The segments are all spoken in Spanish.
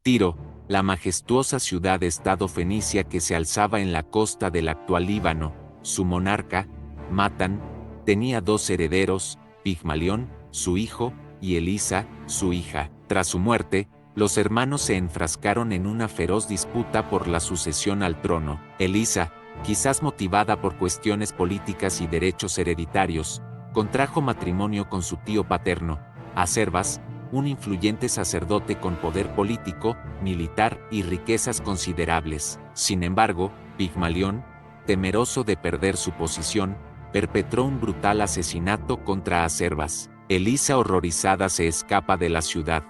Tiro, la majestuosa ciudad-estado fenicia que se alzaba en la costa del actual Líbano, su monarca, Matan, tenía dos herederos, Pigmalión, su hijo, y Elisa, su hija. Tras su muerte, los hermanos se enfrascaron en una feroz disputa por la sucesión al trono. Elisa, quizás motivada por cuestiones políticas y derechos hereditarios, contrajo matrimonio con su tío paterno, Aservas, un influyente sacerdote con poder político, militar y riquezas considerables. Sin embargo, Pigmalión, temeroso de perder su posición, perpetró un brutal asesinato contra Aservas. Elisa, horrorizada, se escapa de la ciudad,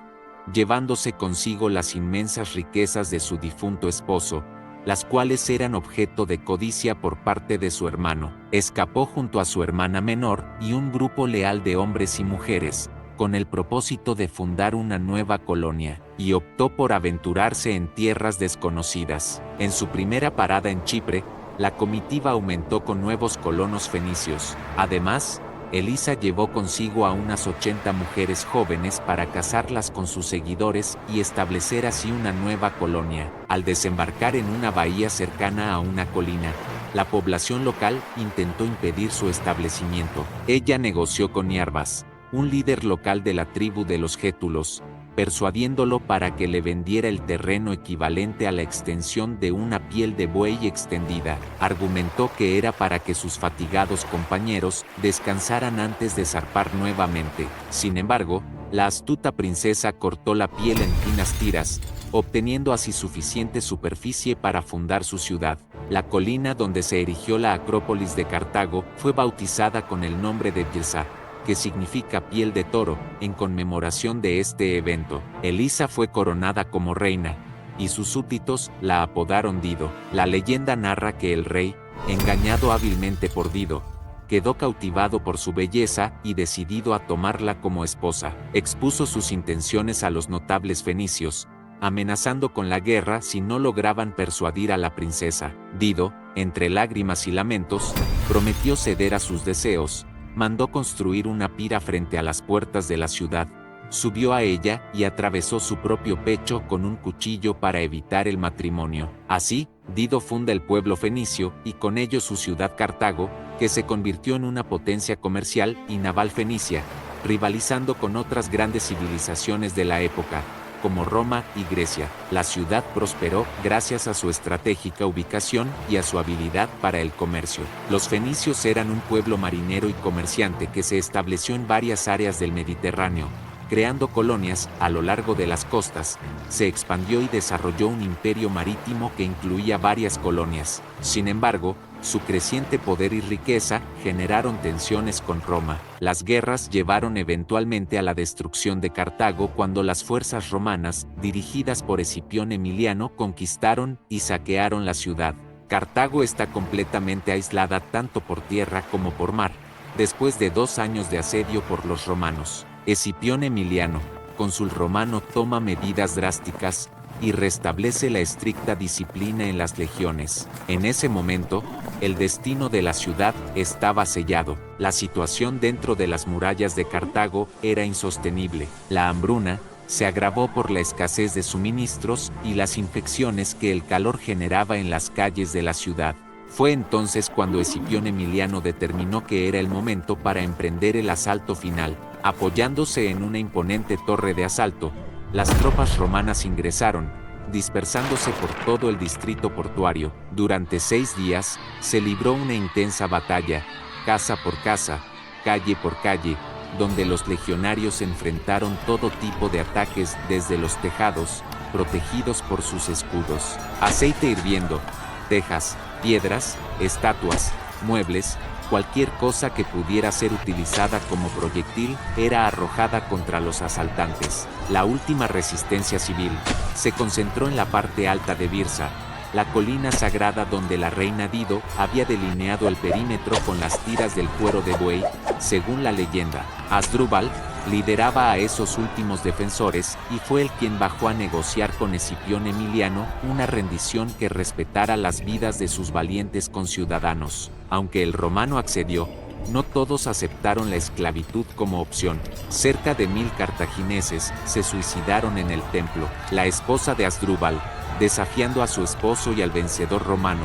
llevándose consigo las inmensas riquezas de su difunto esposo, las cuales eran objeto de codicia por parte de su hermano. Escapó junto a su hermana menor y un grupo leal de hombres y mujeres, con el propósito de fundar una nueva colonia, y optó por aventurarse en tierras desconocidas. En su primera parada en Chipre, la comitiva aumentó con nuevos colonos fenicios. Además, Elisa llevó consigo a unas 80 mujeres jóvenes para casarlas con sus seguidores y establecer así una nueva colonia. Al desembarcar en una bahía cercana a una colina, la población local intentó impedir su establecimiento. Ella negoció con Niarbas, un líder local de la tribu de los Gétulos, persuadiéndolo para que le vendiera el terreno equivalente a la extensión de una piel de buey extendida. Argumentó que era para que sus fatigados compañeros descansaran antes de zarpar nuevamente. Sin embargo, la astuta princesa cortó la piel en finas tiras, obteniendo así suficiente superficie para fundar su ciudad. La colina donde se erigió la Acrópolis de Cartago fue bautizada con el nombre de Yesa, que significa piel de toro, en conmemoración de este evento. Elisa fue coronada como reina, y sus súbditos la apodaron Dido. La leyenda narra que el rey, engañado hábilmente por Dido, quedó cautivado por su belleza y decidido a tomarla como esposa. Expuso sus intenciones a los notables fenicios, amenazando con la guerra si no lograban persuadir a la princesa. Dido, entre lágrimas y lamentos, prometió ceder a sus deseos. Mandó construir una pira frente a las puertas de la ciudad, subió a ella y atravesó su propio pecho con un cuchillo para evitar el matrimonio. Así, Dido funda el pueblo fenicio y con ello su ciudad Cartago, que se convirtió en una potencia comercial y naval fenicia, rivalizando con otras grandes civilizaciones de la época, como Roma y Grecia. La ciudad prosperó gracias a su estratégica ubicación y a su habilidad para el comercio. Los fenicios eran un pueblo marinero y comerciante que se estableció en varias áreas del Mediterráneo, creando colonias a lo largo de las costas. Se expandió y desarrolló un imperio marítimo que incluía varias colonias. Sin embargo, su creciente poder y riqueza generaron tensiones con Roma. Las guerras llevaron eventualmente a la destrucción de Cartago cuando las fuerzas romanas, dirigidas por Escipión Emiliano, conquistaron y saquearon la ciudad. Cartago está completamente aislada tanto por tierra como por mar, después de 2 años de asedio por los romanos. Escipión Emiliano, cónsul romano, toma medidas drásticas y restablece la estricta disciplina en las legiones. En ese momento, el destino de la ciudad estaba sellado. La situación dentro de las murallas de Cartago era insostenible. La hambruna se agravó por la escasez de suministros y las infecciones que el calor generaba en las calles de la ciudad. Fue entonces cuando Escipión Emiliano determinó que era el momento para emprender el asalto final. Apoyándose en una imponente torre de asalto, las tropas romanas ingresaron, dispersándose por todo el distrito portuario. Durante 6 días, se libró una intensa batalla, casa por casa, calle por calle, donde los legionarios enfrentaron todo tipo de ataques desde los tejados, protegidos por sus escudos, aceite hirviendo, tejas, piedras, estatuas, muebles, cualquier cosa que pudiera ser utilizada como proyectil era arrojada contra los asaltantes. La última resistencia civil se concentró en la parte alta de Birsa, la colina sagrada donde la reina Dido había delineado el perímetro con las tiras del cuero de buey. Según la leyenda, Asdrúbal lideraba a esos últimos defensores y fue el quien bajó a negociar con Escipión Emiliano una rendición que respetara las vidas de sus valientes conciudadanos. Aunque el romano accedió, no todos aceptaron la esclavitud como opción. Cerca de 1000 cartagineses se suicidaron en el templo. La esposa de Asdrúbal, desafiando a su esposo y al vencedor romano,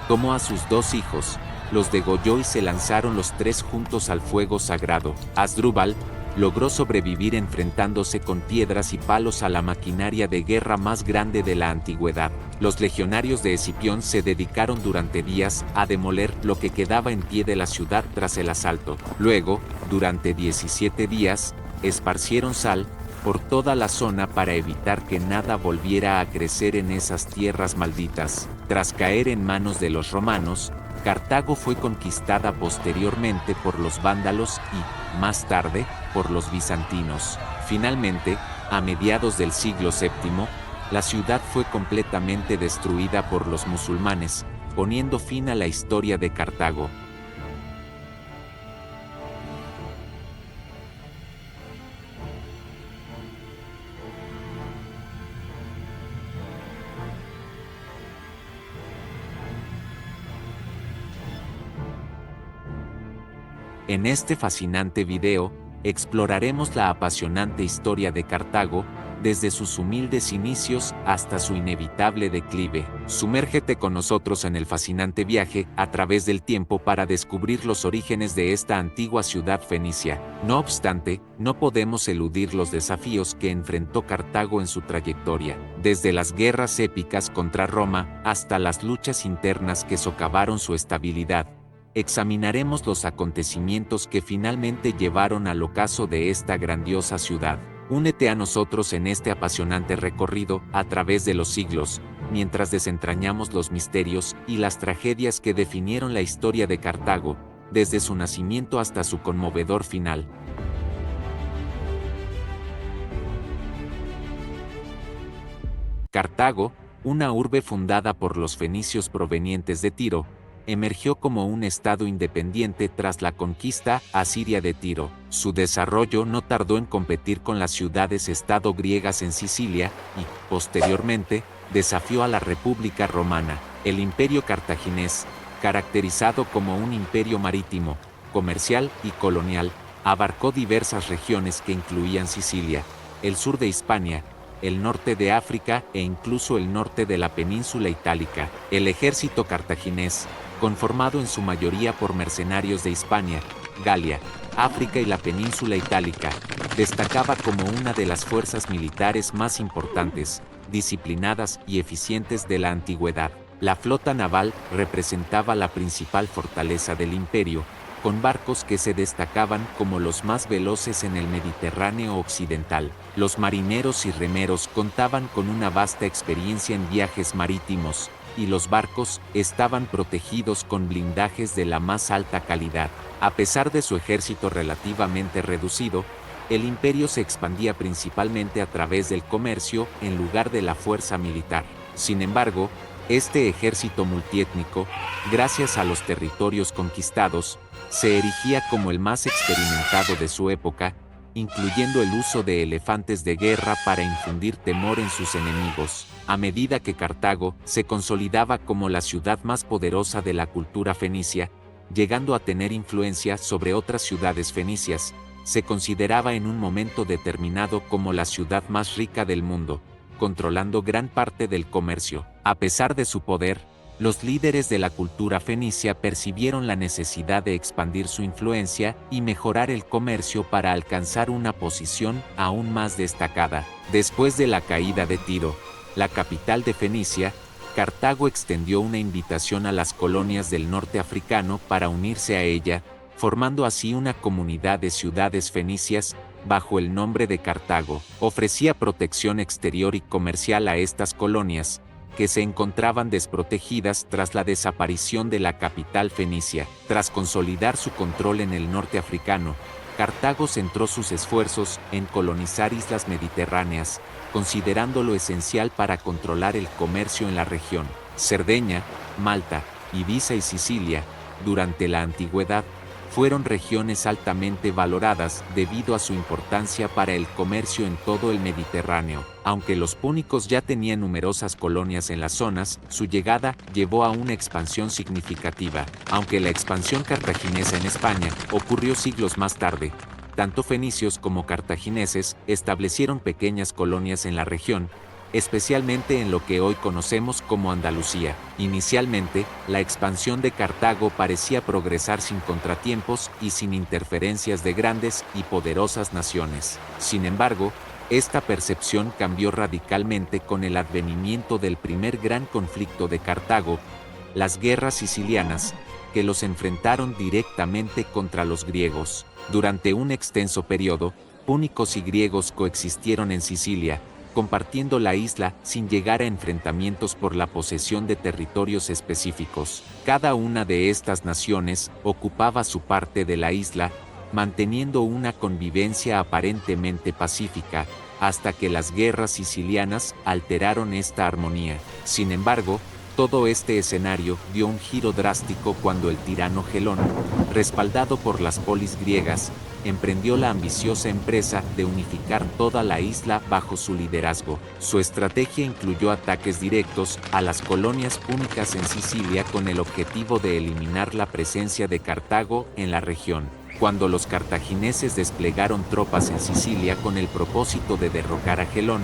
tomó a sus 2 hijos, los degolló y se lanzaron los 3 juntos al fuego sagrado. Asdrúbal logró sobrevivir enfrentándose con piedras y palos a la maquinaria de guerra más grande de la antigüedad. Los legionarios de Escipión se dedicaron durante días a demoler lo que quedaba en pie de la ciudad tras el asalto. Luego, durante 17 días, esparcieron sal por toda la zona para evitar que nada volviera a crecer en esas tierras malditas. Tras caer en manos de los romanos, Cartago fue conquistada posteriormente por los vándalos y, más tarde, por los bizantinos. Finalmente, a mediados del siglo VII, la ciudad fue completamente destruida por los musulmanes, poniendo fin a la historia de Cartago. En este fascinante video, exploraremos la apasionante historia de Cartago, desde sus humildes inicios hasta su inevitable declive. Sumérgete con nosotros en el fascinante viaje a través del tiempo para descubrir los orígenes de esta antigua ciudad fenicia. No obstante, no podemos eludir los desafíos que enfrentó Cartago en su trayectoria, desde las guerras épicas contra Roma hasta las luchas internas que socavaron su estabilidad. Examinaremos los acontecimientos que finalmente llevaron al ocaso de esta grandiosa ciudad. Únete a nosotros en este apasionante recorrido a través de los siglos, mientras desentrañamos los misterios y las tragedias que definieron la historia de Cartago, desde su nacimiento hasta su conmovedor final. Cartago, una urbe fundada por los fenicios provenientes de Tiro, emergió como un estado independiente tras la conquista asiria de Tiro. Su desarrollo no tardó en competir con las ciudades-estado griegas en Sicilia y, posteriormente, desafió a la República Romana. El Imperio Cartaginés, caracterizado como un imperio marítimo, comercial y colonial, abarcó diversas regiones que incluían Sicilia, el sur de Hispania, el norte de África e incluso el norte de la península itálica. El ejército cartaginés, conformado en su mayoría por mercenarios de Hispania, Galia, África y la península itálica, destacaba como una de las fuerzas militares más importantes, disciplinadas y eficientes de la antigüedad. La flota naval representaba la principal fortaleza del imperio, con barcos que se destacaban como los más veloces en el Mediterráneo occidental. Los marineros y remeros contaban con una vasta experiencia en viajes marítimos, y los barcos estaban protegidos con blindajes de la más alta calidad. A pesar de su ejército relativamente reducido, el imperio se expandía principalmente a través del comercio en lugar de la fuerza militar. Sin embargo, este ejército multiétnico, gracias a los territorios conquistados, se erigía como el más experimentado de su época, incluyendo el uso de elefantes de guerra para infundir temor en sus enemigos. A medida que Cartago se consolidaba como la ciudad más poderosa de la cultura fenicia, llegando a tener influencia sobre otras ciudades fenicias, se consideraba en un momento determinado como la ciudad más rica del mundo, controlando gran parte del comercio. A pesar de su poder, los líderes de la cultura fenicia percibieron la necesidad de expandir su influencia y mejorar el comercio para alcanzar una posición aún más destacada. Después de la caída de Tiro, la capital de Fenicia, Cartago extendió una invitación a las colonias del norte africano para unirse a ella, formando así una comunidad de ciudades fenicias bajo el nombre de Cartago. Ofrecía protección exterior y comercial a estas colonias, que se encontraban desprotegidas tras la desaparición de la capital fenicia. Tras consolidar su control en el norte africano, Cartago centró sus esfuerzos en colonizar islas mediterráneas, considerándolo esencial para controlar el comercio en la región. Cerdeña, Malta, Ibiza y Sicilia, durante la antigüedad, fueron regiones altamente valoradas debido a su importancia para el comercio en todo el Mediterráneo. Aunque los púnicos ya tenían numerosas colonias en las zonas, su llegada llevó a una expansión significativa. Aunque la expansión cartaginesa en España ocurrió siglos más tarde, tanto fenicios como cartagineses establecieron pequeñas colonias en la región, especialmente en lo que hoy conocemos como Andalucía. Inicialmente, la expansión de Cartago parecía progresar sin contratiempos y sin interferencias de grandes y poderosas naciones. Sin embargo, esta percepción cambió radicalmente con el advenimiento del primer gran conflicto de Cartago, las guerras sicilianas, que los enfrentaron directamente contra los griegos. Durante un extenso periodo, púnicos y griegos coexistieron en Sicilia, compartiendo la isla sin llegar a enfrentamientos por la posesión de territorios específicos. Cada una de estas naciones ocupaba su parte de la isla, manteniendo una convivencia aparentemente pacífica, hasta que las guerras sicilianas alteraron esta armonía. Sin embargo, todo este escenario dio un giro drástico cuando el tirano Gelón, respaldado por las polis griegas, emprendió la ambiciosa empresa de unificar toda la isla bajo su liderazgo. Su estrategia incluyó ataques directos a las colonias púnicas en Sicilia con el objetivo de eliminar la presencia de Cartago en la región. Cuando los cartagineses desplegaron tropas en Sicilia con el propósito de derrocar a Gelón,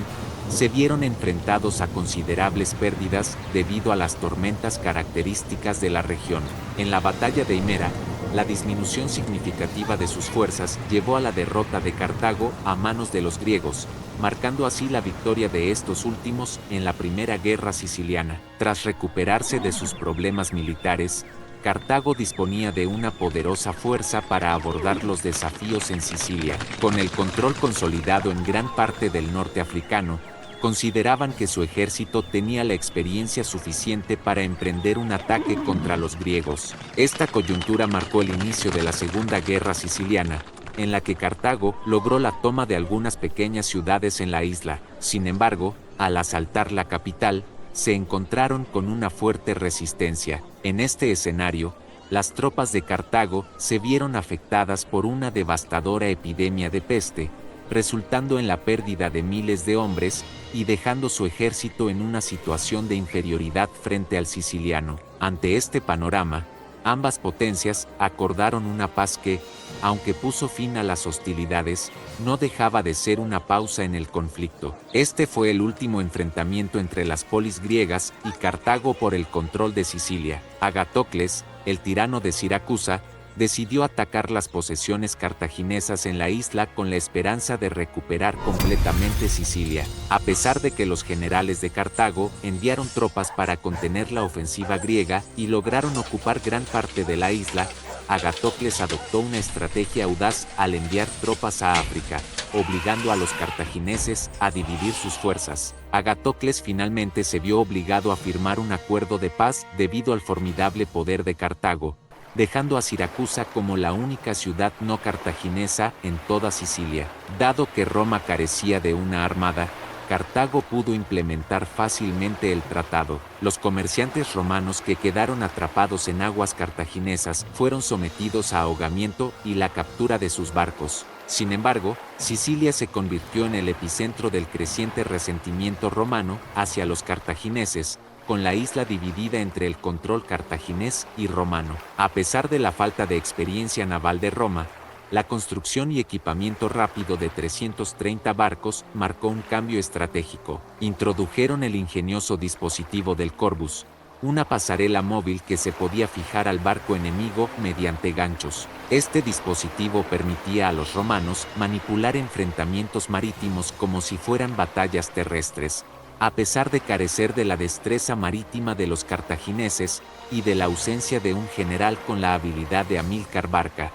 se vieron enfrentados a considerables pérdidas debido a las tormentas características de la región. En la batalla de Himera, la disminución significativa de sus fuerzas llevó a la derrota de Cartago a manos de los griegos, marcando así la victoria de estos últimos en la Primera Guerra Siciliana. Tras recuperarse de sus problemas militares, Cartago disponía de una poderosa fuerza para abordar los desafíos en Sicilia. Con el control consolidado en gran parte del norte africano, consideraban que su ejército tenía la experiencia suficiente para emprender un ataque contra los griegos. Esta coyuntura marcó el inicio de la Segunda Guerra Siciliana, en la que Cartago logró la toma de algunas pequeñas ciudades en la isla. Sin embargo, al asaltar la capital, se encontraron con una fuerte resistencia. En este escenario, las tropas de Cartago se vieron afectadas por una devastadora epidemia de peste, resultando en la pérdida de miles de hombres y dejando su ejército en una situación de inferioridad frente al siciliano. Ante este panorama, ambas potencias acordaron una paz que, aunque puso fin a las hostilidades, no dejaba de ser una pausa en el conflicto. Este fue el último enfrentamiento entre las polis griegas y Cartago por el control de Sicilia. Agatocles, el tirano de Siracusa, decidió atacar las posesiones cartaginesas en la isla con la esperanza de recuperar completamente Sicilia. A pesar de que los generales de Cartago enviaron tropas para contener la ofensiva griega y lograron ocupar gran parte de la isla, Agatocles adoptó una estrategia audaz al enviar tropas a África, obligando a los cartagineses a dividir sus fuerzas. Agatocles finalmente se vio obligado a firmar un acuerdo de paz debido al formidable poder de Cartago, dejando a Siracusa como la única ciudad no cartaginesa en toda Sicilia. Dado que Roma carecía de una armada, Cartago pudo implementar fácilmente el tratado. Los comerciantes romanos que quedaron atrapados en aguas cartaginesas fueron sometidos a ahogamiento y la captura de sus barcos. Sin embargo, Sicilia se convirtió en el epicentro del creciente resentimiento romano hacia los cartagineses, con la isla dividida entre el control cartaginés y romano. A pesar de la falta de experiencia naval de Roma, la construcción y equipamiento rápido de 330 barcos marcó un cambio estratégico. Introdujeron el ingenioso dispositivo del Corbus, una pasarela móvil que se podía fijar al barco enemigo mediante ganchos. Este dispositivo permitía a los romanos manipular enfrentamientos marítimos como si fueran batallas terrestres. A pesar de carecer de la destreza marítima de los cartagineses y de la ausencia de un general con la habilidad de Amílcar Barca.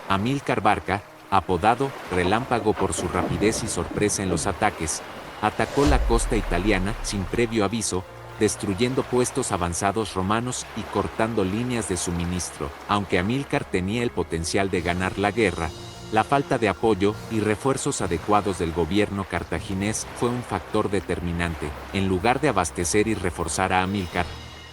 Amílcar Barca, apodado Relámpago por su rapidez y sorpresa en los ataques, atacó la costa italiana sin previo aviso, destruyendo puestos avanzados romanos y cortando líneas de suministro. Aunque Amílcar tenía el potencial de ganar la guerra, la falta de apoyo y refuerzos adecuados del gobierno cartaginés fue un factor determinante. En lugar de abastecer y reforzar a Amílcar,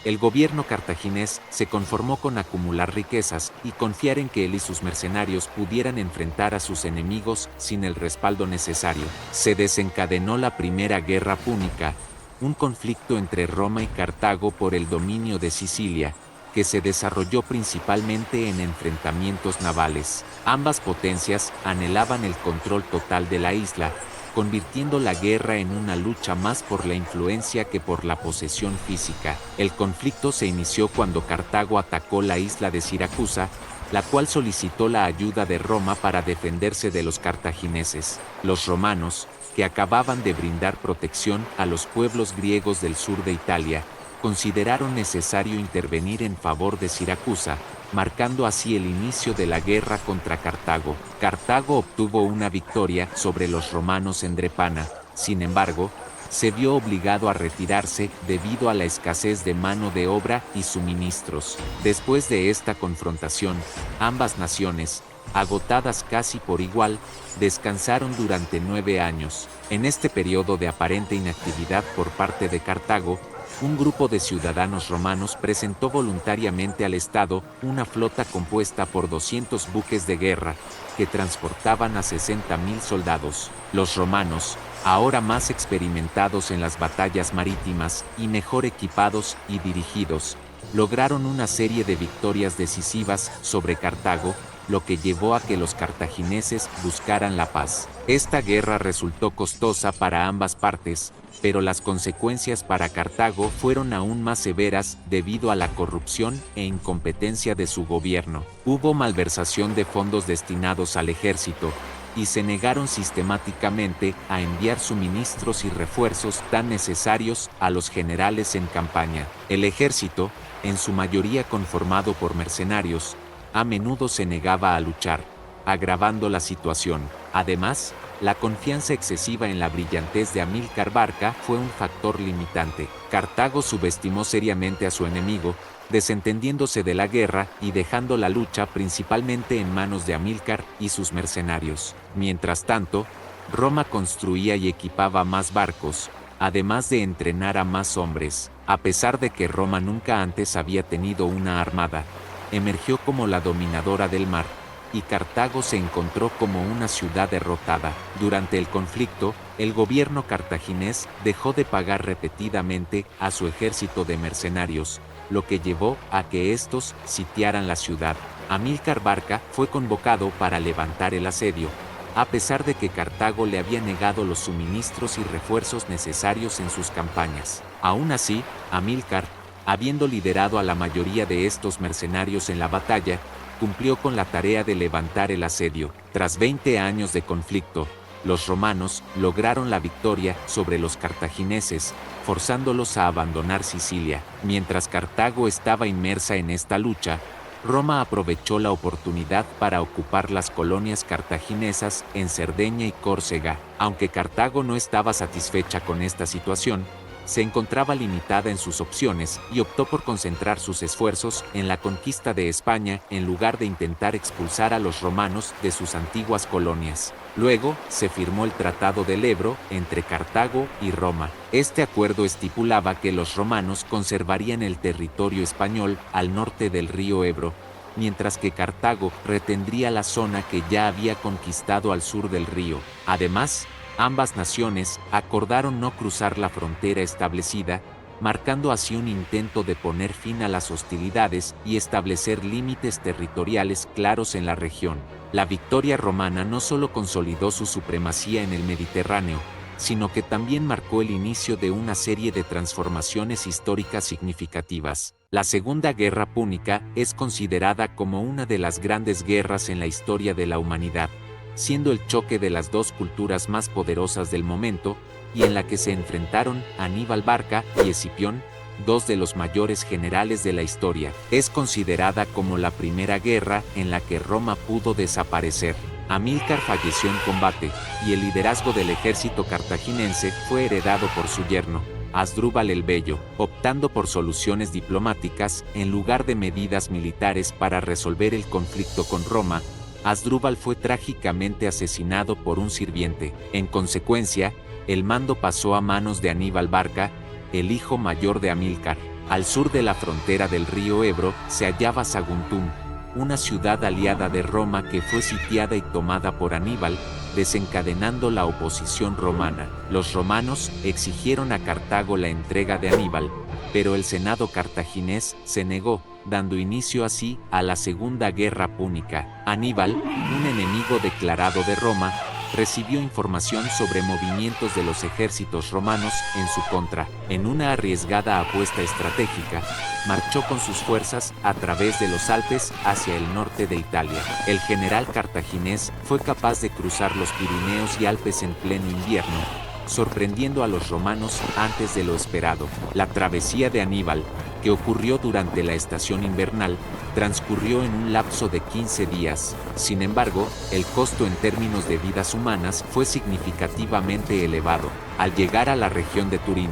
El gobierno cartaginés se conformó con acumular riquezas y confiar en que él y sus mercenarios pudieran enfrentar a sus enemigos sin el respaldo necesario. Se desencadenó la Primera Guerra Púnica, un conflicto entre Roma y Cartago por el dominio de Sicilia, que se desarrolló principalmente en enfrentamientos navales. Ambas potencias anhelaban el control total de la isla, convirtiendo la guerra en una lucha más por la influencia que por la posesión física. El conflicto se inició cuando Cartago atacó la isla de Siracusa, la cual solicitó la ayuda de Roma para defenderse de los cartagineses. Los romanos, que acababan de brindar protección a los pueblos griegos del sur de Italia, consideraron necesario intervenir en favor de Siracusa, marcando así el inicio de la guerra contra Cartago. Cartago obtuvo una victoria sobre los romanos en Drepana, sin embargo, se vio obligado a retirarse debido a la escasez de mano de obra y suministros. Después de esta confrontación, ambas naciones, agotadas casi por igual, descansaron durante 9 años. En este periodo de aparente inactividad por parte de Cartago, un grupo de ciudadanos romanos presentó voluntariamente al Estado una flota compuesta por 200 buques de guerra, que transportaban a 60.000 soldados. Los romanos, ahora más experimentados en las batallas marítimas y mejor equipados y dirigidos, lograron una serie de victorias decisivas sobre Cartago, lo que llevó a que los cartagineses buscaran la paz. Esta guerra resultó costosa para ambas partes, pero las consecuencias para Cartago fueron aún más severas debido a la corrupción e incompetencia de su gobierno. Hubo malversación de fondos destinados al ejército, y se negaron sistemáticamente a enviar suministros y refuerzos tan necesarios a los generales en campaña. El ejército, en su mayoría conformado por mercenarios, a menudo se negaba a luchar, agravando la situación. Además, la confianza excesiva en la brillantez de Amílcar Barca fue un factor limitante. Cartago subestimó seriamente a su enemigo, desentendiéndose de la guerra y dejando la lucha principalmente en manos de Amílcar y sus mercenarios. Mientras tanto, Roma construía y equipaba más barcos, además de entrenar a más hombres. A pesar de que Roma nunca antes había tenido una armada, emergió como la dominadora del mar, y Cartago se encontró como una ciudad derrotada. Durante el conflicto, el gobierno cartaginés dejó de pagar repetidamente a su ejército de mercenarios, lo que llevó a que estos sitiaran la ciudad. Amílcar Barca fue convocado para levantar el asedio, a pesar de que Cartago le había negado los suministros y refuerzos necesarios en sus campañas. Aún así, Amílcar, habiendo liderado a la mayoría de estos mercenarios en la batalla, cumplió con la tarea de levantar el asedio. Tras 20 años de conflicto, los romanos lograron la victoria sobre los cartagineses, forzándolos a abandonar Sicilia. Mientras Cartago estaba inmersa en esta lucha, Roma aprovechó la oportunidad para ocupar las colonias cartaginesas en Cerdeña y Córcega. Aunque Cartago no estaba satisfecha con esta situación, se encontraba limitada en sus opciones y optó por concentrar sus esfuerzos en la conquista de España en lugar de intentar expulsar a los romanos de sus antiguas colonias. Luego, se firmó el Tratado del Ebro entre Cartago y Roma. Este acuerdo estipulaba que los romanos conservarían el territorio español al norte del río Ebro, mientras que Cartago retendría la zona que ya había conquistado al sur del río. Además, ambas naciones acordaron no cruzar la frontera establecida, marcando así un intento de poner fin a las hostilidades y establecer límites territoriales claros en la región. La victoria romana no solo consolidó su supremacía en el Mediterráneo, sino que también marcó el inicio de una serie de transformaciones históricas significativas. La Segunda Guerra Púnica es considerada como una de las grandes guerras en la historia de la humanidad, siendo el choque de las dos culturas más poderosas del momento, y en la que se enfrentaron Aníbal Barca y Escipión, dos de los mayores generales de la historia. Es considerada como la primera guerra en la que Roma pudo desaparecer. Amílcar falleció en combate, y el liderazgo del ejército cartaginense fue heredado por su yerno, Asdrúbal el Bello, optando por soluciones diplomáticas en lugar de medidas militares para resolver el conflicto con Roma. Asdrúbal fue trágicamente asesinado por un sirviente. En consecuencia, el mando pasó a manos de Aníbal Barca, el hijo mayor de Amílcar. Al sur de la frontera del río Ebro se hallaba Saguntum, una ciudad aliada de Roma que fue sitiada y tomada por Aníbal, desencadenando la oposición romana. Los romanos exigieron a Cartago la entrega de Aníbal, pero el Senado cartaginés se negó, dando inicio así a la Segunda Guerra Púnica. Aníbal, un enemigo declarado de Roma, recibió información sobre movimientos de los ejércitos romanos en su contra. En una arriesgada apuesta estratégica, marchó con sus fuerzas a través de los Alpes hacia el norte de Italia. El general cartaginés fue capaz de cruzar los Pirineos y Alpes en pleno invierno, sorprendiendo a los romanos antes de lo esperado. La travesía de Aníbal, que ocurrió durante la estación invernal, transcurrió en un lapso de 15 días. Sin embargo, el costo en términos de vidas humanas fue significativamente elevado. Al llegar a la región de Turín,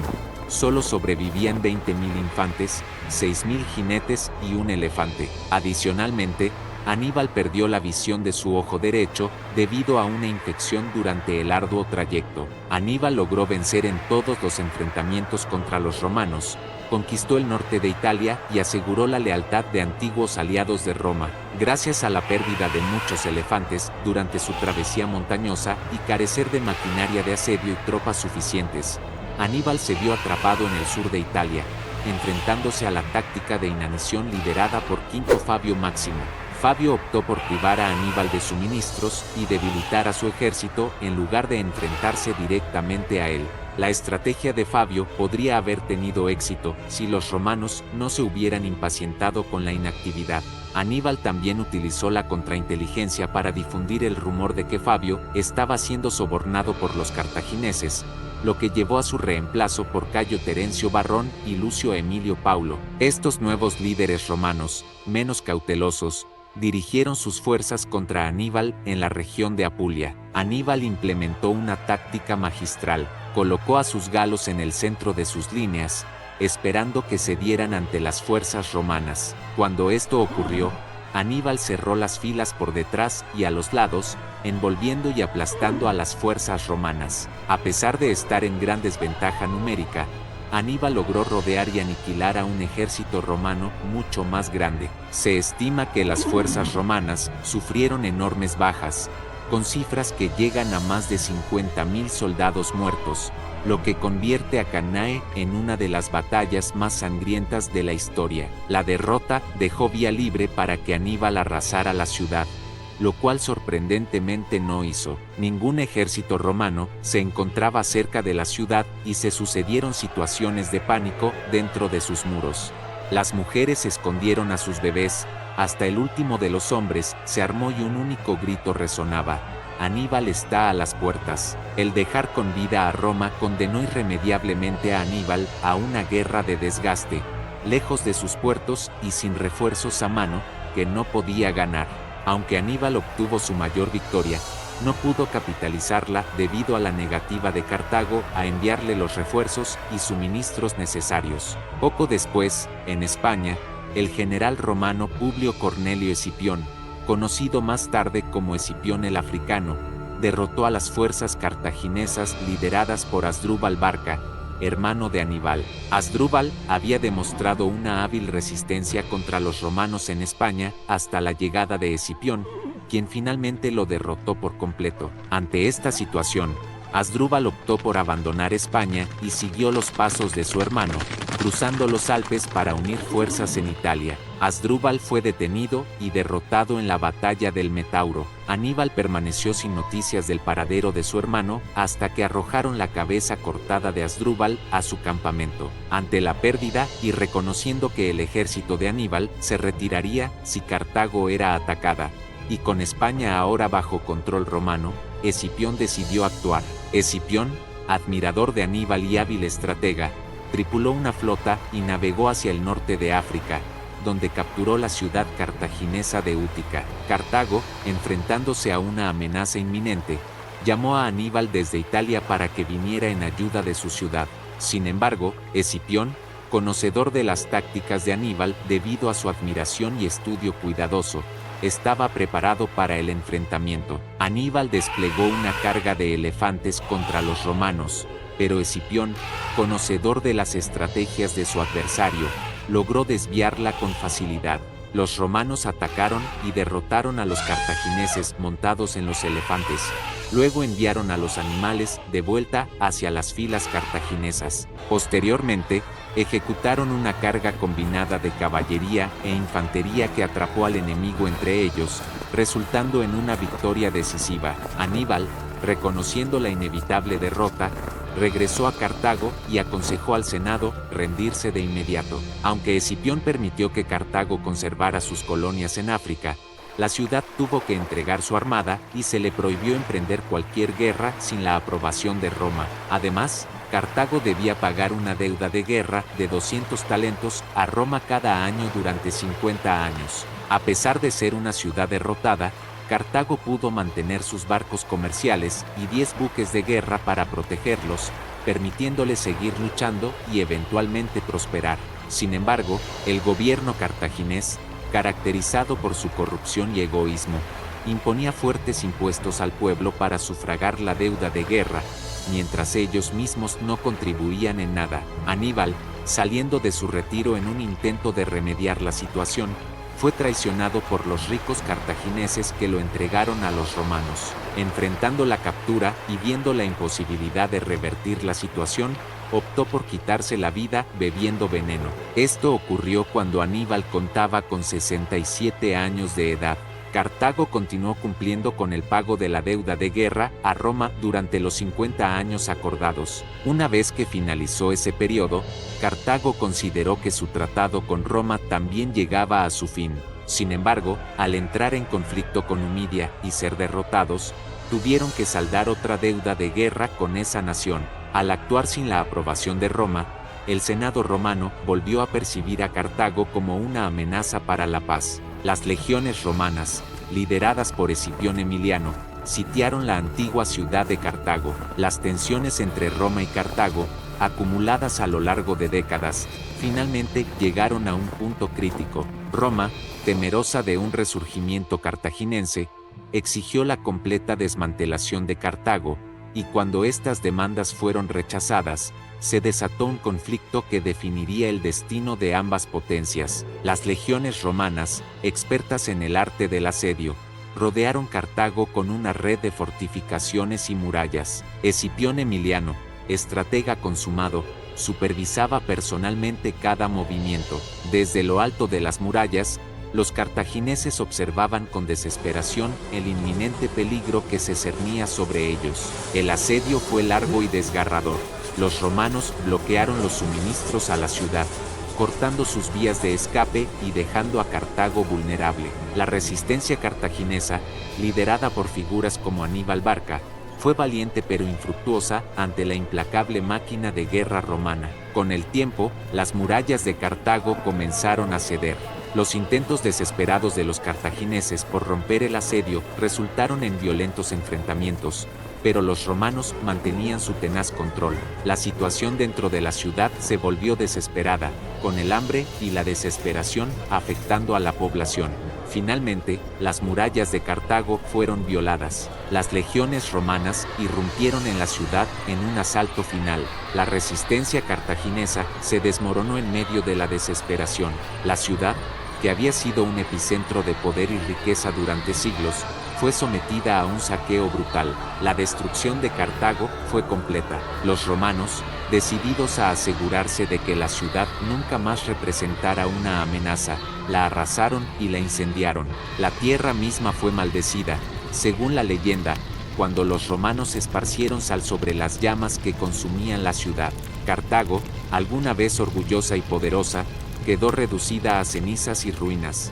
solo sobrevivían 20.000 infantes, 6.000 jinetes y un elefante. Adicionalmente, Aníbal perdió la visión de su ojo derecho debido a una infección durante el arduo trayecto. Aníbal logró vencer en todos los enfrentamientos contra los romanos, conquistó el norte de Italia y aseguró la lealtad de antiguos aliados de Roma. Gracias a la pérdida de muchos elefantes durante su travesía montañosa y carecer de maquinaria de asedio y tropas suficientes, Aníbal se vio atrapado en el sur de Italia, enfrentándose a la táctica de inanición liderada por Quinto Fabio Máximo. Fabio optó por privar a Aníbal de suministros y debilitar a su ejército en lugar de enfrentarse directamente a él. La estrategia de Fabio podría haber tenido éxito si los romanos no se hubieran impacientado con la inactividad. Aníbal también utilizó la contrainteligencia para difundir el rumor de que Fabio estaba siendo sobornado por los cartagineses, lo que llevó a su reemplazo por Cayo Terencio Varrón y Lucio Emilio Paulo. Estos nuevos líderes romanos, menos cautelosos, dirigieron sus fuerzas contra Aníbal en la región de Apulia. Aníbal implementó una táctica magistral, colocó a sus galos en el centro de sus líneas, esperando que cedieran ante las fuerzas romanas. Cuando esto ocurrió, Aníbal cerró las filas por detrás y a los lados, envolviendo y aplastando a las fuerzas romanas. A pesar de estar en gran desventaja numérica, Aníbal logró rodear y aniquilar a un ejército romano mucho más grande. Se estima que las fuerzas romanas sufrieron enormes bajas, con cifras que llegan a más de 50.000 soldados muertos, lo que convierte a Cannae en una de las batallas más sangrientas de la historia. La derrota dejó vía libre para que Aníbal arrasara la ciudad, lo cual sorprendentemente no hizo. Ningún ejército romano se encontraba cerca de la ciudad y se sucedieron situaciones de pánico dentro de sus muros. Las mujeres escondieron a sus bebés, hasta el último de los hombres se armó y un único grito resonaba: Aníbal está a las puertas. El dejar con vida a Roma condenó irremediablemente a Aníbal a una guerra de desgaste, lejos de sus puertos y sin refuerzos a mano, que no podía ganar. Aunque Aníbal obtuvo su mayor victoria, no pudo capitalizarla debido a la negativa de Cartago a enviarle los refuerzos y suministros necesarios. Poco después, en España, el general romano Publio Cornelio Escipión, conocido más tarde como Escipión el Africano, derrotó a las fuerzas cartaginesas lideradas por Asdrúbal Barca, hermano de Aníbal. Asdrúbal había demostrado una hábil resistencia contra los romanos en España hasta la llegada de Escipión, quien finalmente lo derrotó por completo. Ante esta situación, Asdrúbal optó por abandonar España y siguió los pasos de su hermano, cruzando los Alpes para unir fuerzas en Italia. Asdrúbal fue detenido y derrotado en la batalla del Metauro. Aníbal permaneció sin noticias del paradero de su hermano hasta que arrojaron la cabeza cortada de Asdrúbal a su campamento. Ante la pérdida y reconociendo que el ejército de Aníbal se retiraría si Cartago era atacada, y con España ahora bajo control romano, Escipión decidió actuar. Escipión, admirador de Aníbal y hábil estratega, tripuló una flota y navegó hacia el norte de África, donde capturó la ciudad cartaginesa de Útica. Cartago, enfrentándose a una amenaza inminente, llamó a Aníbal desde Italia para que viniera en ayuda de su ciudad. Sin embargo, Escipión, conocedor de las tácticas de Aníbal debido a su admiración y estudio cuidadoso, estaba preparado para el enfrentamiento. Aníbal desplegó una carga de elefantes contra los romanos, pero Escipión, conocedor de las estrategias de su adversario, logró desviarla con facilidad. Los romanos atacaron y derrotaron a los cartagineses montados en los elefantes. Luego enviaron a los animales de vuelta hacia las filas cartaginesas. Posteriormente, ejecutaron una carga combinada de caballería e infantería que atrapó al enemigo entre ellos, resultando en una victoria decisiva. Aníbal, reconociendo la inevitable derrota, regresó a Cartago y aconsejó al Senado rendirse de inmediato. Aunque Escipión permitió que Cartago conservara sus colonias en África, la ciudad tuvo que entregar su armada y se le prohibió emprender cualquier guerra sin la aprobación de Roma. Además, Cartago debía pagar una deuda de guerra de 200 talentos a Roma cada año durante 50 años. A pesar de ser una ciudad derrotada, Cartago pudo mantener sus barcos comerciales y 10 buques de guerra para protegerlos, permitiéndoles seguir luchando y eventualmente prosperar. Sin embargo, el gobierno cartaginés, caracterizado por su corrupción y egoísmo, imponía fuertes impuestos al pueblo para sufragar la deuda de guerra, mientras ellos mismos no contribuían en nada. Aníbal, saliendo de su retiro en un intento de remediar la situación, fue traicionado por los ricos cartagineses que lo entregaron a los romanos. Enfrentando la captura y viendo la imposibilidad de revertir la situación, optó por quitarse la vida bebiendo veneno. Esto ocurrió cuando Aníbal contaba con 67 años de edad. Cartago continuó cumpliendo con el pago de la deuda de guerra a Roma durante los 50 años acordados. Una vez que finalizó ese periodo, Cartago consideró que su tratado con Roma también llegaba a su fin. Sin embargo, al entrar en conflicto con Numidia y ser derrotados, tuvieron que saldar otra deuda de guerra con esa nación. Al actuar sin la aprobación de Roma, el Senado romano volvió a percibir a Cartago como una amenaza para la paz. Las legiones romanas, lideradas por Escipión Emiliano, sitiaron la antigua ciudad de Cartago. Las tensiones entre Roma y Cartago, acumuladas a lo largo de décadas, finalmente llegaron a un punto crítico. Roma, temerosa de un resurgimiento cartaginense, exigió la completa desmantelación de Cartago, y cuando estas demandas fueron rechazadas, se desató un conflicto que definiría el destino de ambas potencias. Las legiones romanas, expertas en el arte del asedio, rodearon Cartago con una red de fortificaciones y murallas. Escipión Emiliano, estratega consumado, supervisaba personalmente cada movimiento. Desde lo alto de las murallas, los cartagineses observaban con desesperación el inminente peligro que se cernía sobre ellos. El asedio fue largo y desgarrador. Los romanos bloquearon los suministros a la ciudad, cortando sus vías de escape y dejando a Cartago vulnerable. La resistencia cartaginesa, liderada por figuras como Aníbal Barca, fue valiente pero infructuosa ante la implacable máquina de guerra romana. Con el tiempo, las murallas de Cartago comenzaron a ceder. Los intentos desesperados de los cartagineses por romper el asedio resultaron en violentos enfrentamientos, pero los romanos mantenían su tenaz control. La situación dentro de la ciudad se volvió desesperada, con el hambre y la desesperación afectando a la población. Finalmente, las murallas de Cartago fueron violadas. Las legiones romanas irrumpieron en la ciudad en un asalto final. La resistencia cartaginesa se desmoronó en medio de la desesperación. La ciudad, que había sido un epicentro de poder y riqueza durante siglos, fue sometida a un saqueo brutal. La destrucción de Cartago fue completa. Los romanos, decididos a asegurarse de que la ciudad nunca más representara una amenaza, la arrasaron y la incendiaron. La tierra misma fue maldecida, según la leyenda, cuando los romanos esparcieron sal sobre las llamas que consumían la ciudad. Cartago, alguna vez orgullosa y poderosa, quedó reducida a cenizas y ruinas.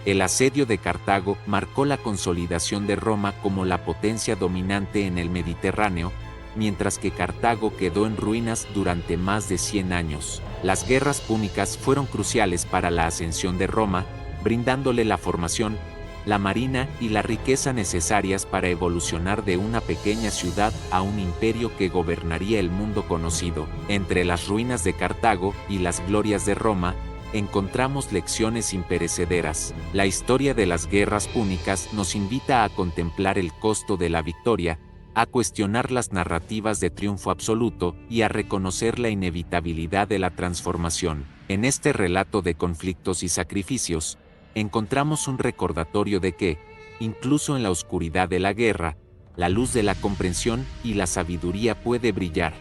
El asedio de Cartago marcó la consolidación de Roma como la potencia dominante en el Mediterráneo, mientras que Cartago quedó en ruinas durante más de 100 años. Las guerras púnicas fueron cruciales para la ascensión de Roma, brindándole la formación, la marina y la riqueza necesarias para evolucionar de una pequeña ciudad a un imperio que gobernaría el mundo conocido. Entre las ruinas de Cartago y las glorias de Roma, encontramos lecciones imperecederas. La historia de las guerras púnicas nos invita a contemplar el costo de la victoria, a cuestionar las narrativas de triunfo absoluto y a reconocer la inevitabilidad de la transformación. En este relato de conflictos y sacrificios, encontramos un recordatorio de que, incluso en la oscuridad de la guerra, la luz de la comprensión y la sabiduría puede brillar,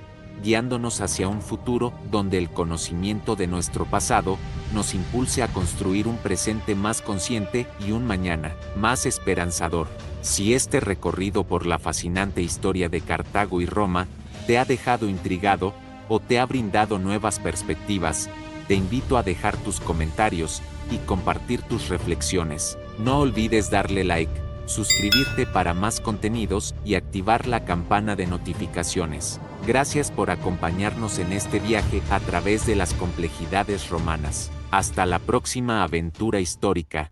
guiándonos hacia un futuro donde el conocimiento de nuestro pasado nos impulse a construir un presente más consciente y un mañana más esperanzador. Si este recorrido por la fascinante historia de Cartago y Roma te ha dejado intrigado o te ha brindado nuevas perspectivas, te invito a dejar tus comentarios y compartir tus reflexiones. No olvides darle like, suscribirte para más contenidos y activar la campana de notificaciones. Gracias por acompañarnos en este viaje a través de las complejidades romanas. Hasta la próxima aventura histórica.